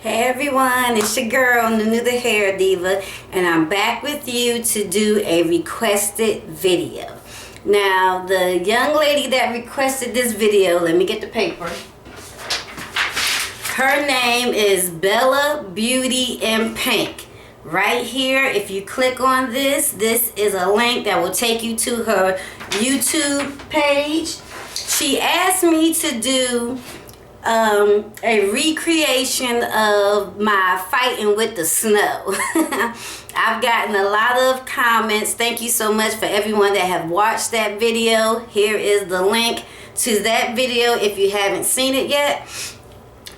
Hey everyone, it's your girl Nunu the Hair Diva, and I'm back with you to do a requested video. Now, the young lady that requested this video, let me get the paper. Her name is Bella Beauty in Pink. Right here, if you click on this is a link that will take you to her YouTube page. She asked me to do a recreation of my fighting with the snow. I've gotten a lot of comments. Thank you so much for everyone that have watched that video. Here is the link to that video if you haven't seen it yet.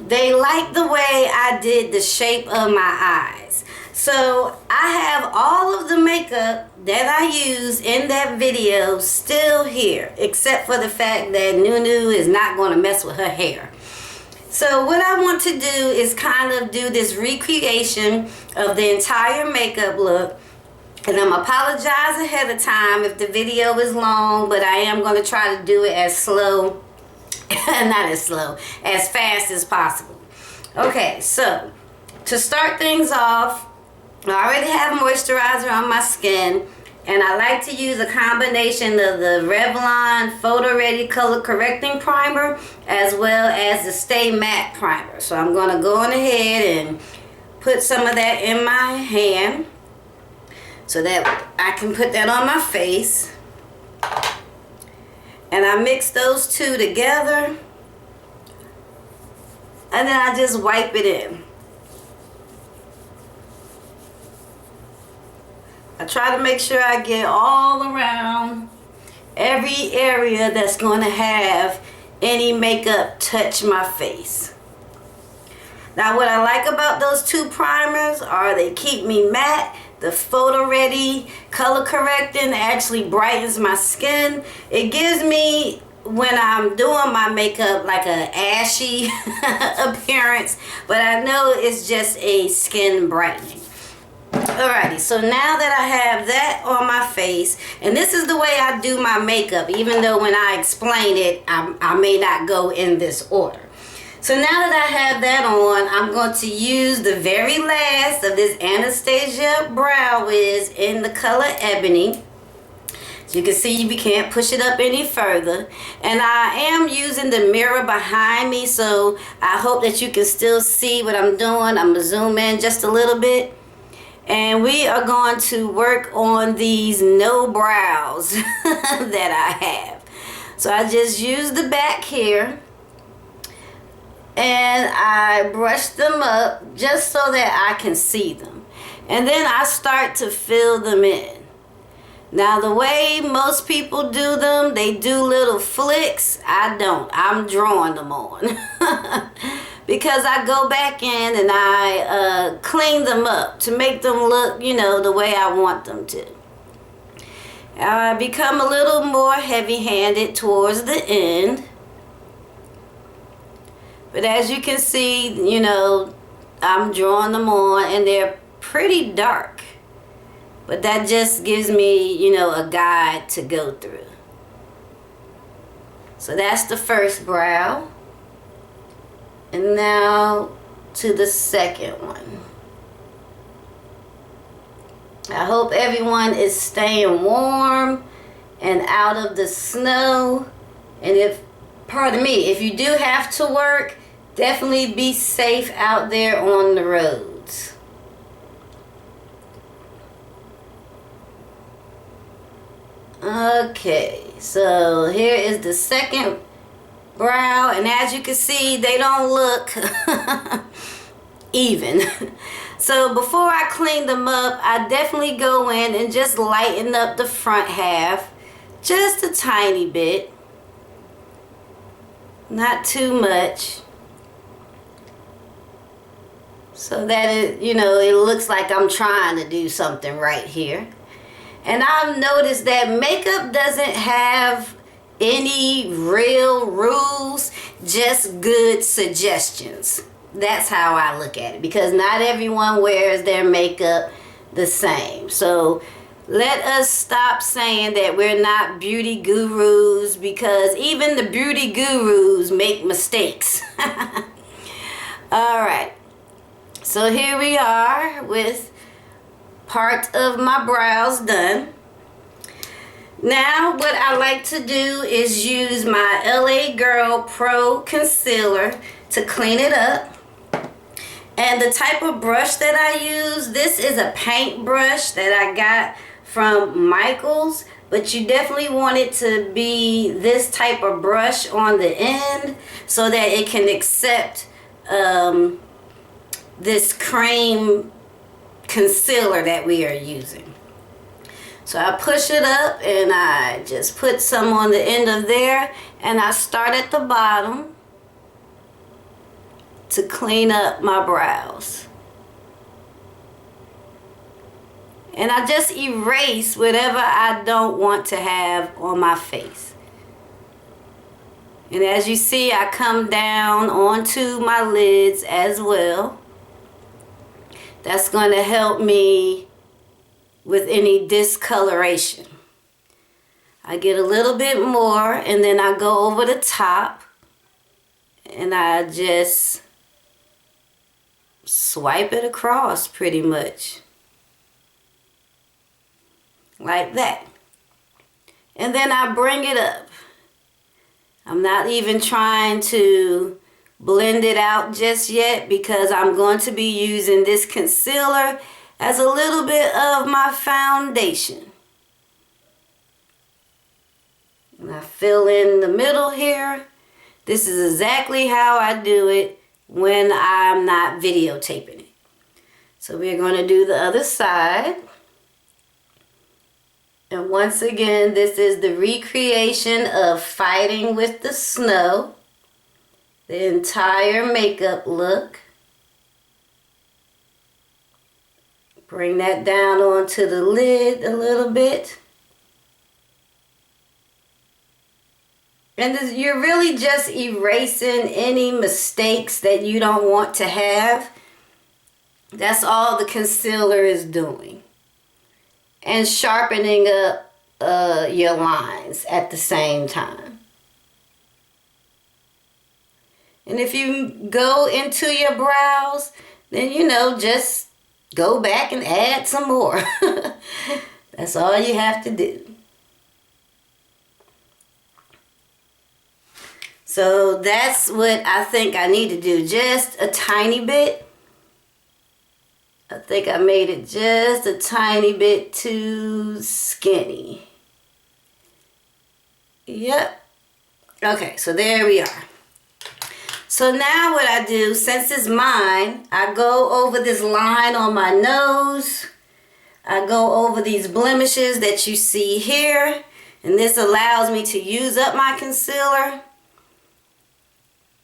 They like the way I did the shape of my eyes. So I have all of the makeup that I used in that video still here, except for the fact that Nunu is not going to mess with her hair. So what I want to do is kind of do this recreation of the entire makeup look. And I'm apologize ahead of time if the video is long, but I am going to try to do it as slow, not as slow, as fast as possible. Okay, so to start things off, I already have moisturizer on my skin. And I like to use a combination of the Revlon PhotoReady Color Correcting Primer as well as the Stay Matte Primer. So I'm going to go on ahead and put some of that in my hand so that I can put that on my face. And I mix those two together. And then I just wipe it in. I try to make sure I get all around every area that's going to have any makeup touch my face. Now what I like about those two primers are they keep me matte. The PhotoReady Color Correcting actually brightens my skin. It gives me, when I'm doing my makeup, like a ashy appearance, but I know it's just a skin brightening. Alrighty, so now that I have that on my face, and this is the way I do my makeup, even though when I explain it, I may not go in this order. So now that I have that on, I'm going to use the very last of this Anastasia Brow Wiz in the color Ebony. As you can see, we can't push it up any further. And I am using the mirror behind me, so I hope that you can still see what I'm doing. I'm going to zoom in just a little bit. And we are going to work on these no brows that I have. So I just use the back here. And I brush them up just so that I can see them. And then I start to fill them in. Now the way most people do them, they do little flicks. I don't. I'm drawing them on. Because I go back in and I clean them up to make them look, you know, the way I want them to. I become a little more heavy-handed towards the end. But as you can see, you know, I'm drawing them on and they're pretty dark. But that just gives me, you know, a guide to go through. So that's the first brow. And now to the second one. I hope everyone is staying warm and out of the snow. And if, pardon me, if you do have to work, definitely be safe out there on the roads. Okay, so here is the second brow, and as you can see, they don't look even. So before I clean them up, I definitely go in and just lighten up the front half just a tiny bit, not too much, so that it, you know, it looks like I'm trying to do something right here. And I've noticed that makeup doesn't have any real rules, just good suggestions. That's how I look at it, because not everyone wears their makeup the same. So let us stop saying that we're not beauty gurus, because even the beauty gurus make mistakes. All right. So here we are with part of my brows done. Now what I like to do is use my LA Girl Pro Concealer to clean it up. And the type of brush that I use, this is a paint brush that I got from Michaels, but you definitely want it to be this type of brush on the end so that it can accept this cream concealer that we are using. So I push it up and I just put some on the end of there, and I start at the bottom to clean up my brows. And I just erase whatever I don't want to have on my face. And as you see, I come down onto my lids as well. That's going to help me with any discoloration. I get a little bit more, and then I go over the top and I just swipe it across pretty much like that. And then I bring it up. I'm not even trying to blend it out just yet because I'm going to be using this concealer as a little bit of my foundation. And I fill in the middle here. This is exactly how I do it when I'm not videotaping it. So we're going to do the other side. And once again, this is the recreation of Fighting with the Snow. The entire makeup look. Bring that down onto the lid a little bit. And you're really just erasing any mistakes that you don't want to have. That's all the concealer is doing. And sharpening up your lines at the same time. And if you go into your brows, then just go back and add some more. That's all you have to do. So that's what I think I need to do. Just a tiny bit. I think I made it just a tiny bit too skinny. Yep. Okay, so there we are. So now what I do, since it's mine, I go over this line on my nose. I go over these blemishes that you see here. And this allows me to use up my concealer.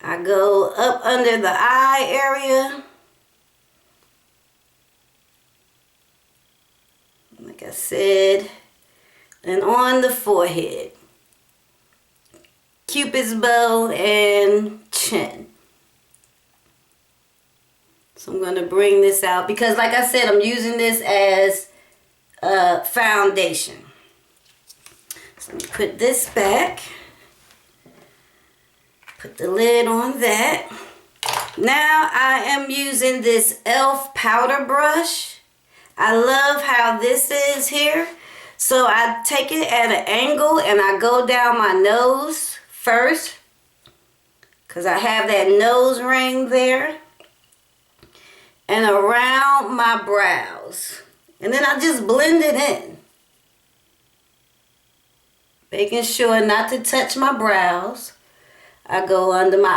I go up under the eye area. Like I said, and on the forehead. Cupid's bow and chin. So I'm going to bring this out because like I said, I'm using this as a foundation. So let me put this back. Put the lid on that. Now I am using this e.l.f. powder brush. I love how this is here. So I take it at an angle and I go down my nose first. Because I have that nose ring there. And around my brows. And then I just blend it in. Making sure not to touch my brows. I go under my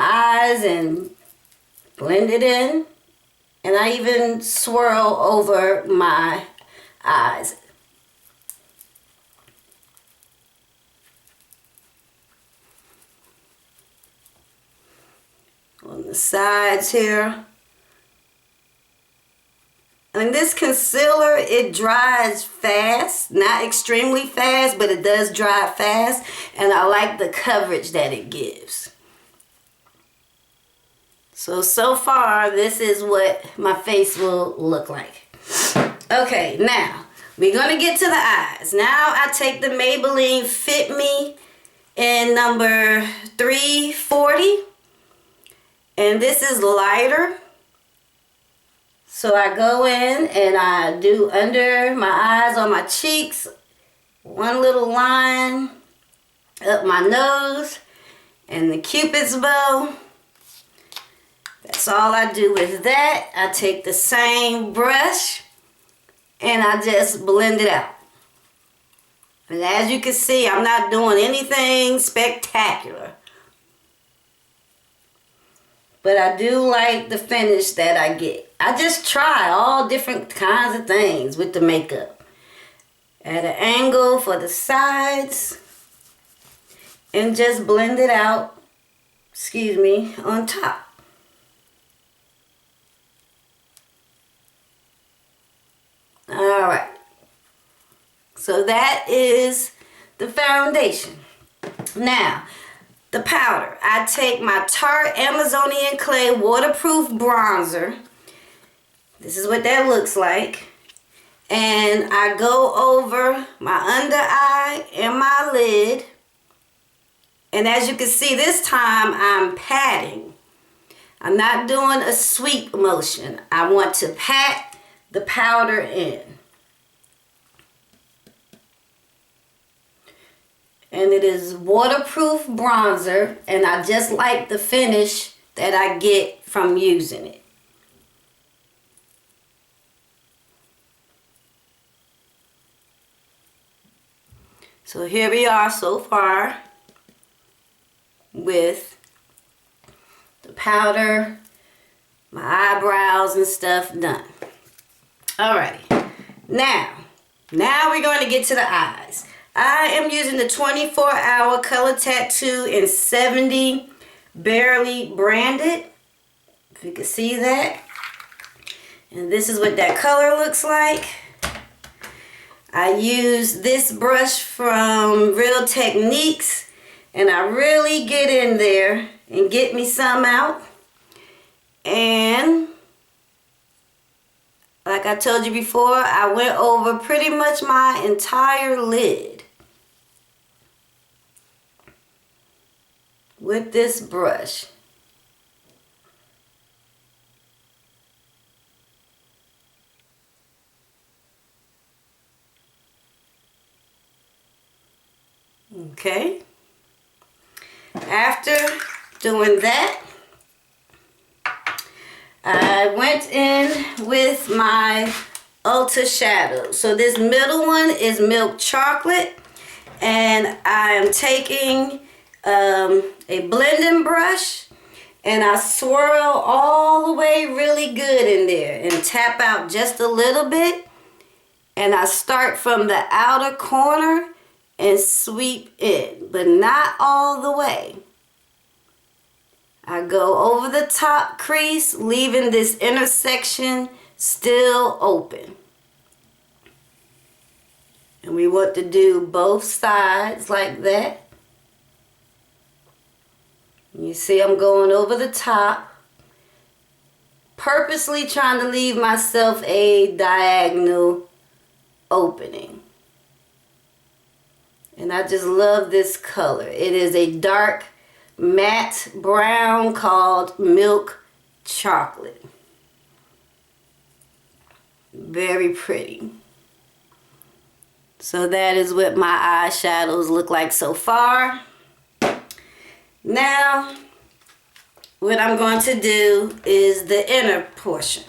eyes and blend it in. And I even swirl over my eyes. On the sides here. And this concealer, it dries fast. Not extremely fast, but it does dry fast. And I like the coverage that it gives. So far, this is what my face will look like. Okay, now, we're going to get to the eyes. Now, I take the Maybelline Fit Me in number 340. And this is lighter. So I go in and I do under my eyes, on my cheeks, one little line up my nose, and the Cupid's bow. That's all I do with that. I take the same brush and I just blend it out. And as you can see, I'm not doing anything spectacular. But I do like the finish that I get. I just try all different kinds of things with the makeup. At an angle for the sides. And just blend it out, on top. Alright. So that is the foundation. Now, the powder. I take my Tarte Amazonian Clay Waterproof Bronzer. This is what that looks like. And I go over my under eye and my lid. And as you can see, this time I'm patting. I'm not doing a sweep motion. I want to pat the powder in. And it is waterproof bronzer, and I just like the finish that I get from using it. So here we are so far with the powder, my eyebrows and stuff done. Alrighty, now we're going to get to the eyes. I am using the 24-hour Color Tattoo in 70 Barely Branded, if you can see that. And this is what that color looks like. I use this brush from Real Techniques, and I really get in there and get me some out. And like I told you before, I went over pretty much my entire lid with this brush. Okay. After doing that, I went in with my Ulta shadow. So this middle one is Milk Chocolate, and I am taking a blending brush, and I swirl all the way really good in there and tap out just a little bit, and I start from the outer corner and sweep in, but not all the way. I go over the top crease, leaving this intersection still open. And we want to do both sides like that. You see I'm going over the top, purposely trying to leave myself a diagonal opening. And I just love this color. It is a dark matte brown called Milk Chocolate. Very pretty. So that is what my eyeshadows look like so far. Now, what I'm going to do is the inner portion.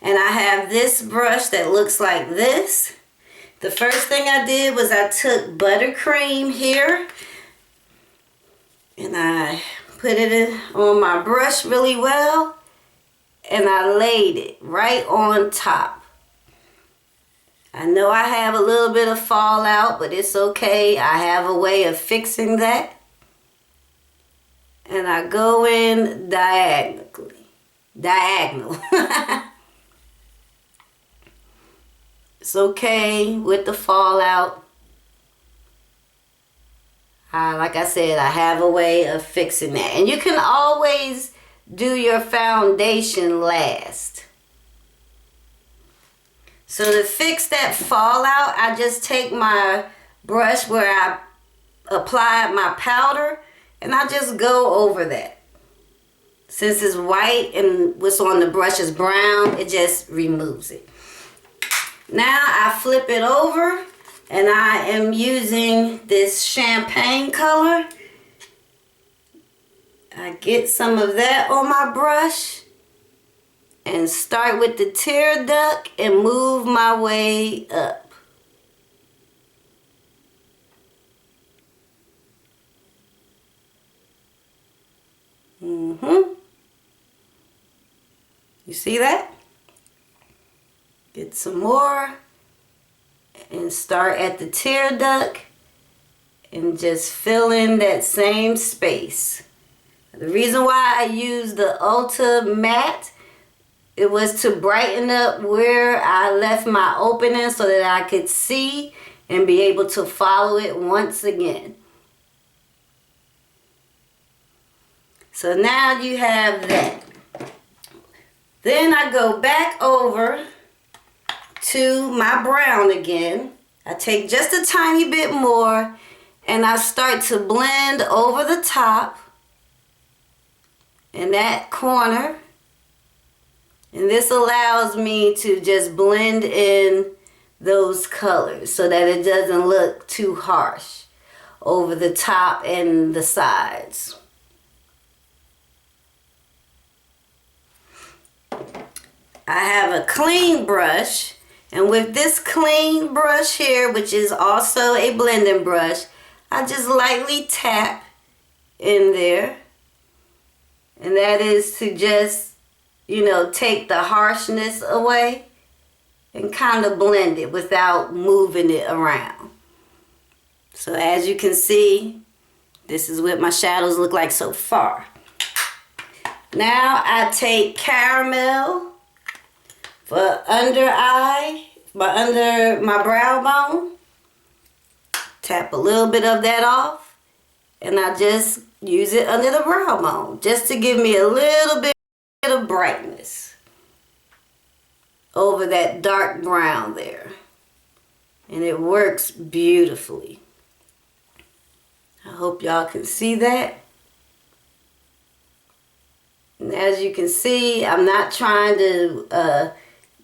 And I have this brush that looks like this. The first thing I did was I took buttercream here and I put it in on my brush really well, and I laid it right on top. I know I have a little bit of fallout, but it's okay. I have a way of fixing that. And I go in diagonal. It's okay with the fallout. Like I said, I have a way of fixing that. And you can always do your foundation last. So to fix that fallout, I just take my brush where I applied my powder, and I just go over that. Since it's white and what's on the brush is brown, it just removes it. Now I flip it over and I am using this champagne color. I get some of that on my brush and start with the tear duct and move my way up. You see that? Get some more and start at the tear duct and just fill in that same space. The reason why I used the Ulta Matte, it was to brighten up where I left my opening so that I could see and be able to follow it once again. So now you have that. Then I go back over to my brown again. I take just a tiny bit more and I start to blend over the top in that corner. And this allows me to just blend in those colors so that it doesn't look too harsh over the top and the sides. I have a clean brush, and with this clean brush here, which is also a blending brush, I just lightly tap in there, and that is to just, you know, take the harshness away and kind of blend it without moving it around. So as you can see, this is what my shadows look like so far. Now I take caramel for under eye, under my brow bone. Tap a little bit of that off, and I just use it under the brow bone just to give me a little bit of brightness over that dark brown there. And it works beautifully. I hope y'all can see that. And as you can see, I'm not trying to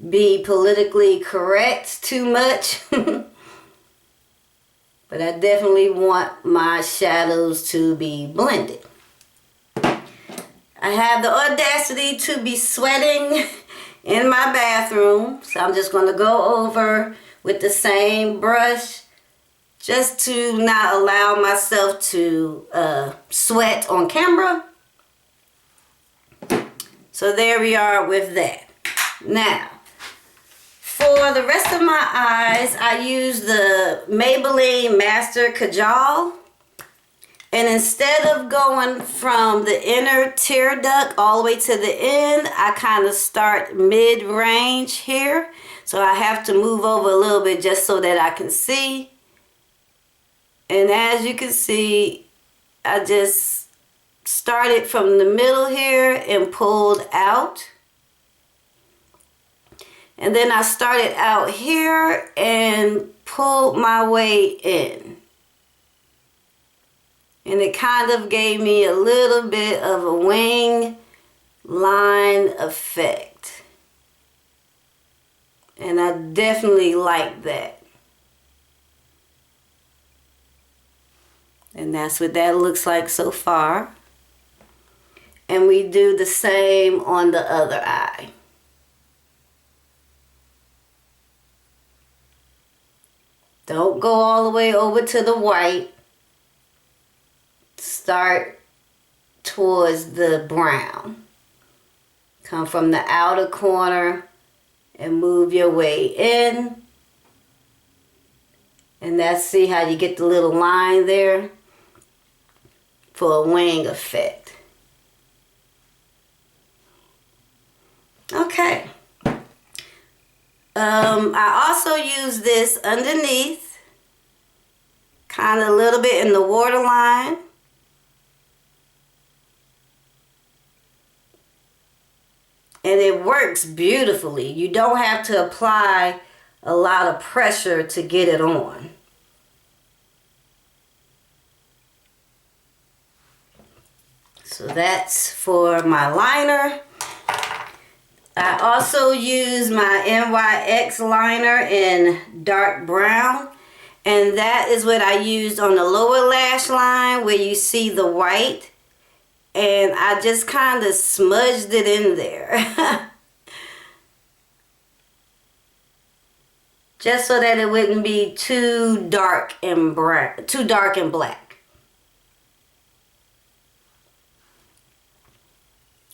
be politically correct too much. But I definitely want my shadows to be blended. I have the audacity to be sweating in my bathroom. So I'm just going to go over with the same brush just to not allow myself to sweat on camera. So there we are with that. Now, for the rest of my eyes, I use the Maybelline Master Kajal. And instead of going from the inner tear duct all the way to the end, I kind of start mid-range here. So I have to move over a little bit just so that I can see. And as you can see, I just started from the middle here and pulled out. And then I started out here and pulled my way in. And it kind of gave me a little bit of a wing line effect. And I definitely like that. And that's what that looks like so far. And we do the same on the other eye. Don't go all the way over to the white. Start towards the brown. Come from the outer corner and move your way in. And that's, see how you get the little line there for a wing effect. Okay. I also use this underneath, kind of a little bit in the waterline. And it works beautifully. You don't have to apply a lot of pressure to get it on. So that's for my liner. I also use my NYX liner in dark brown. And that is what I used on the lower lash line where you see the white. And I just kind of smudged it in there. Just so that it wouldn't be too dark and brown, too dark and black.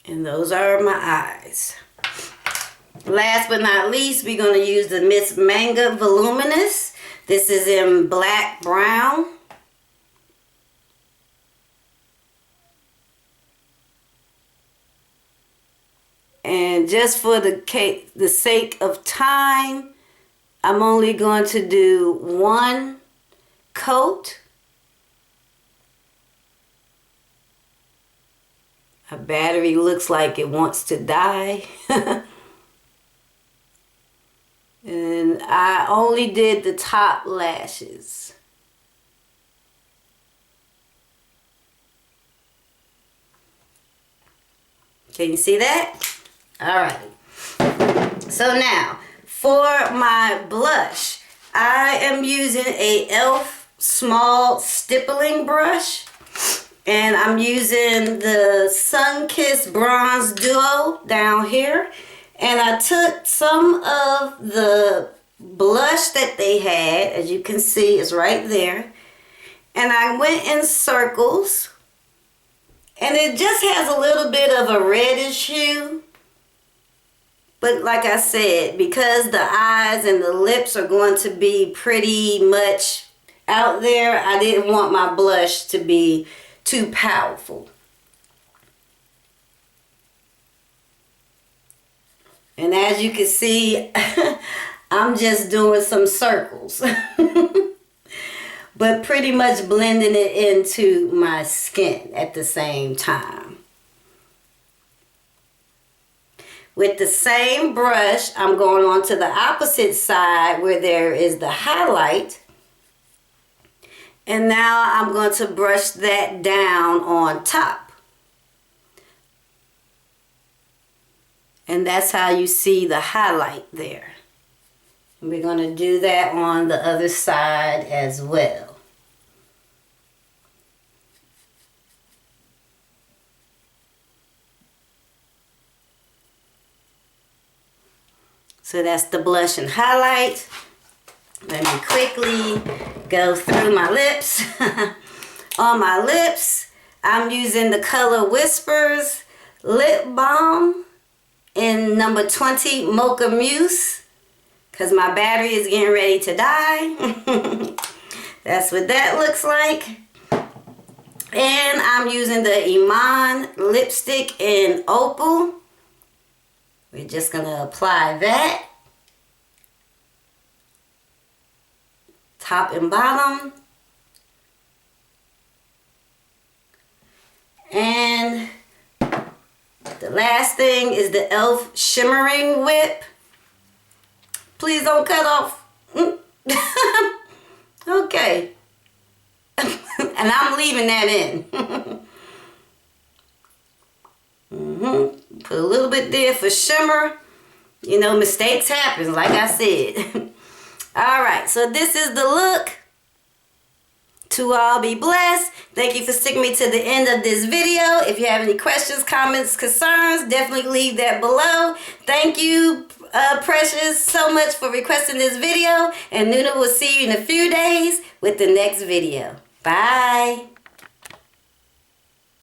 And those are my eyes. Last but not least, we're going to use the Miss Manga Voluminous. This is in black brown. And just for the sake of time, I'm only going to do one coat. My battery looks like it wants to die. And I only did the top lashes. Can you see that? Alright. So now, for my blush, I am using a e.l.f. small stippling brush. And I'm using the Sun-Kissed Bronze Duo down here. And I took some of the blush that they had, as you can see, is right there. And I went in circles. And it just has a little bit of a reddish hue. But like I said, because the eyes and the lips are going to be pretty much out there, I didn't want my blush to be too powerful. And as you can see, I'm just doing some circles. But pretty much blending it into my skin at the same time. With the same brush, I'm going on to the opposite side where there is the highlight. And now I'm going to brush that down on top. And that's how you see the highlight there. And we're going to do that on the other side as well. So that's the blush and highlight. Let me quickly go through my lips. On my lips, I'm using the color Whispers Lip Balm in number 20 Mocha Muse, because my battery is getting ready to die. That's what that looks like. And I'm using the Iman lipstick in Opal. We're just going to apply that. Top and bottom. And the last thing is the e.l.f. Shimmering Whip. Please don't cut off. Okay. And I'm leaving that in. Put a little bit there for shimmer. You know, mistakes happen, like I said. Alright, so this is the look. To all be blessed. Thank you for sticking me to the end of this video. If you have any questions, comments, concerns, definitely leave that below. Thank you, Precious, so much for requesting this video. And Nuna will see you in a few days with the next video. Bye.